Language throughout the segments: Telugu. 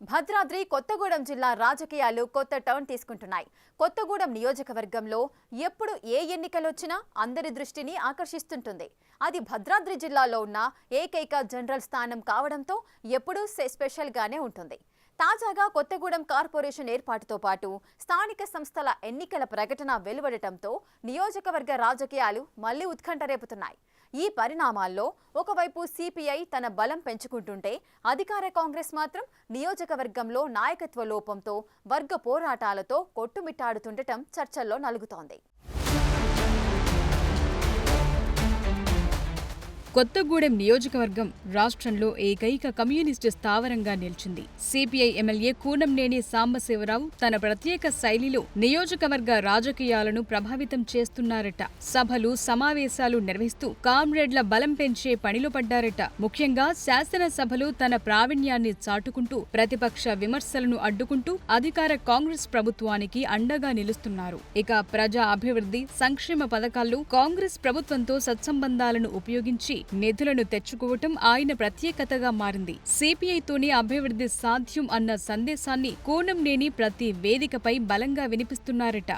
భద్రాద్రి కొత్తగూడెం జిల్లా రాజకీయాలు కొత్త టర్న్ తీసుకుంటున్నాయి. కొత్తగూడెం నియోజకవర్గంలో ఎప్పుడు ఏ ఎన్నికలొచ్చినా అందరి దృష్టిని ఆకర్షిస్తుంటుంది. అది భద్రాద్రి జిల్లాలో ఉన్న ఏకైక జనరల్ స్థానం కావడంతో ఎప్పుడూ స్పెషల్ గానే ఉంటుంది. తాజాగా కొత్తగూడెం కార్పొరేషన్ ఏర్పాటుతో పాటు స్థానిక సంస్థల ఎన్నికల ప్రకటన వెలువడటంతో నియోజకవర్గ రాజకీయాలు మళ్లీ ఉత్కంఠ రేపుతున్నాయి. ఈ పరిణామాల్లో ఒకవైపు సిపిఐ తన బలం పెంచుకుంటుంటే అధికార కాంగ్రెస్ మాత్రం నియోజకవర్గంలో నాయకత్వ లోపంతో వర్గ పోరాటాలతో కొట్టుమిట్టాడుతుండటం చర్చల్లో నలుగుతోంది. కొత్తగూడెం నియోజకవర్గం రాష్ట్రంలో ఏకైక కమ్యూనిస్టు స్థావరంగా నిలిచింది. సిపిఐ ఎమ్మెల్యే కూనంనేని సాంబశివరావు తన ప్రత్యేక శైలిలో నియోజకవర్గ రాజకీయాలను ప్రభావితం చేస్తున్నారట. సభలు, సమావేశాలు నిర్వహిస్తూ కామ్రేడ్ల బలం పెంచే పనిలో పడ్డారట. ముఖ్యంగా శాసనసభలో తన ప్రావీణ్యాన్ని చాటుకుంటూ ప్రతిపక్ష విమర్శలను అడ్డుకుంటూ అధికార కాంగ్రెస్ ప్రభుత్వానికి అండగా నిలుస్తున్నారు. ఇక ప్రజా అభివృద్ధి, సంక్షేమ పథకాల్లో కాంగ్రెస్ ప్రభుత్వంతో సత్సంబంధాలను ఉపయోగించి నిధులను తెచ్చుకోవటం ఆయన ప్రత్యేకతగా మారింది. సిపిఐతోనే అభివృద్ధి సాధ్యం అన్న సందేశాన్ని కూనంనేని ప్రతి వేదికపై బలంగా వినిపిస్తున్నారట.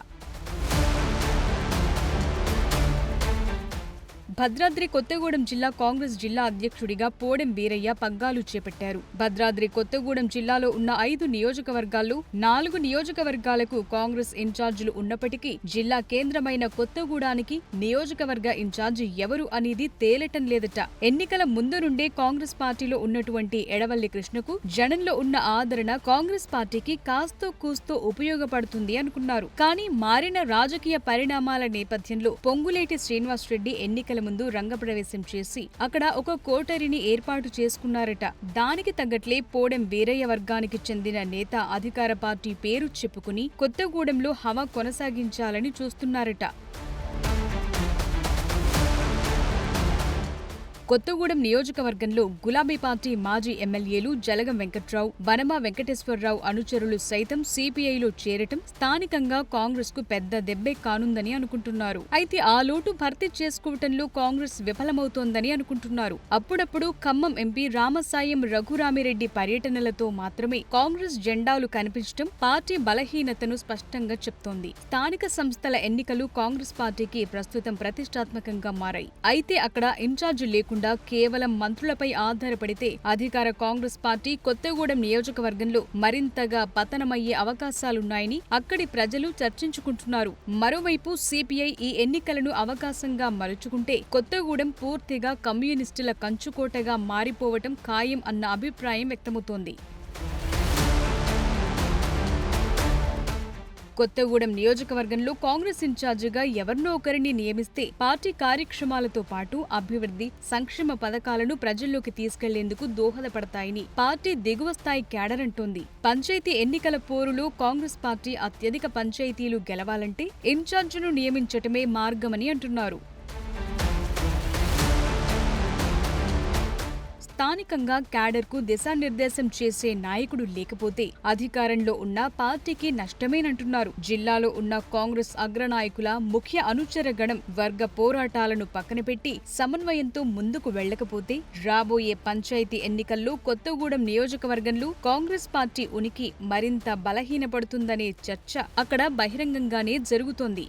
భద్రాద్రి కొత్తగూడెం జిల్లా కాంగ్రెస్ జిల్లా అధ్యక్షుడిగా పోడెం వీరయ్య పగ్గాలు చేపట్టారు. భద్రాద్రి కొత్తగూడెం జిల్లాలో ఉన్న 5 నియోజకవర్గాల్లో 4 నియోజకవర్గాలకు కాంగ్రెస్ ఇన్ఛార్జీలు ఉన్నప్పటికీ జిల్లా కేంద్రమైన కొత్తగూడానికి నియోజకవర్గ ఇన్ఛార్జి ఎవరు అనేది తేలటం లేదట. ఎన్నికల ముందు నుండే కాంగ్రెస్ పార్టీలో ఉన్నటువంటి ఎడవల్లి కృష్ణకు జనంలో ఉన్న ఆదరణ కాంగ్రెస్ పార్టీకి కాస్తో కూస్తో ఉపయోగపడుతుంది అనుకున్నారు. కానీ మారిన రాజకీయ పరిణామాల నేపథ్యంలో పొంగులేటి శ్రీనివాసరెడ్డి ఎన్నికల ముందు రంగప్రవేశం చేసి అక్కడ ఒక కోటరిని ఏర్పాటు చేసుకున్నారట. దానికి తగ్గట్లే పోడెం వీరయ్య వర్గానికి చెందిన నేత అధికార పార్టీ పేరు చెప్పుకుని కొత్తగూడెంలో హవా కొనసాగించాలని చూస్తున్నారట. కొత్తగూడెం నియోజకవర్గంలో గులాబీ పార్టీ మాజీ ఎమ్మెల్యేలు జలగం వెంకట్రావు, వనమా వెంకటేశ్వరరావు అనుచరులు సైతం సిపిఐలో చేరటం స్థానికంగా కాంగ్రెస్ కు పెద్ద దెబ్బే కానుందని అనుకుంటున్నారు. అయితే ఆ లోటు భర్తీ చేసుకోవటంలో కాంగ్రెస్ విఫలమవుతోందని అనుకుంటున్నారు. అప్పుడప్పుడు ఖమ్మం ఎంపీ రామసాయం రఘురామిరెడ్డి పర్యటనలతో మాత్రమే కాంగ్రెస్ జెండాలు కనిపించడం పార్టీ బలహీనతను స్పష్టంగా చెప్తోంది. స్థానిక సంస్థల ఎన్నికలు కాంగ్రెస్ పార్టీకి ప్రస్తుతం ప్రతిష్టాత్మకంగా మారాయి. అయితే అక్కడ ఇన్ఛార్జి లేకుండా కేవలం మంత్రులపై ఆధారపడితే అధికార కాంగ్రెస్ పార్టీ కొత్తగూడెం నియోజకవర్గంలో మరింతగా పతనమయ్యే అవకాశాలున్నాయని అక్కడి ప్రజలు చర్చించుకుంటున్నారు. మరోవైపు సిపిఐ ఈ ఎన్నికలను అవకాశంగా మలుచుకుంటే కొత్తగూడెం పూర్తిగా కమ్యూనిస్టుల కంచుకోటగా మారిపోవటం ఖాయం అన్న అభిప్రాయం వ్యక్తమవుతోంది. కొత్తగూడెం నియోజకవర్గంలో కాంగ్రెస్ ఇన్ఛార్జిగా ఎవరినో ఒకరిని నియమిస్తే పార్టీ కార్యక్రమాలతో పాటు అభివృద్ధి, సంక్షేమ పథకాలను ప్రజల్లోకి తీసుకెళ్లేందుకు దోహదపడతాయని పార్టీ దిగువ స్థాయి క్యాడర్ అంటోంది. పంచాయతీ ఎన్నికల పోరులో కాంగ్రెస్ పార్టీ అత్యధిక పంచాయతీలు గెలవాలంటే ఇన్ఛార్జిను నియమించటమే మార్గమని అంటున్నారు. స్థానికంగా క్యాడర్కు దిశానిర్దేశం చేసే నాయకుడు లేకపోతే అధికారంలో ఉన్న పార్టీకి నష్టమేనంటున్నారు. జిల్లాలో ఉన్న కాంగ్రెస్ అగ్రనాయకుల ముఖ్య అనుచర గణం వర్గ పోరాటాలను పక్కనపెట్టి సమన్వయంతో ముందుకు వెళ్లకపోతే రాబోయే పంచాయతీ ఎన్నికల్లో కొత్తగూడెం నియోజకవర్గంలో కాంగ్రెస్ పార్టీ ఉనికి మరింత బలహీనపడుతుందనే చర్చ అక్కడ బహిరంగంగానే జరుగుతోంది.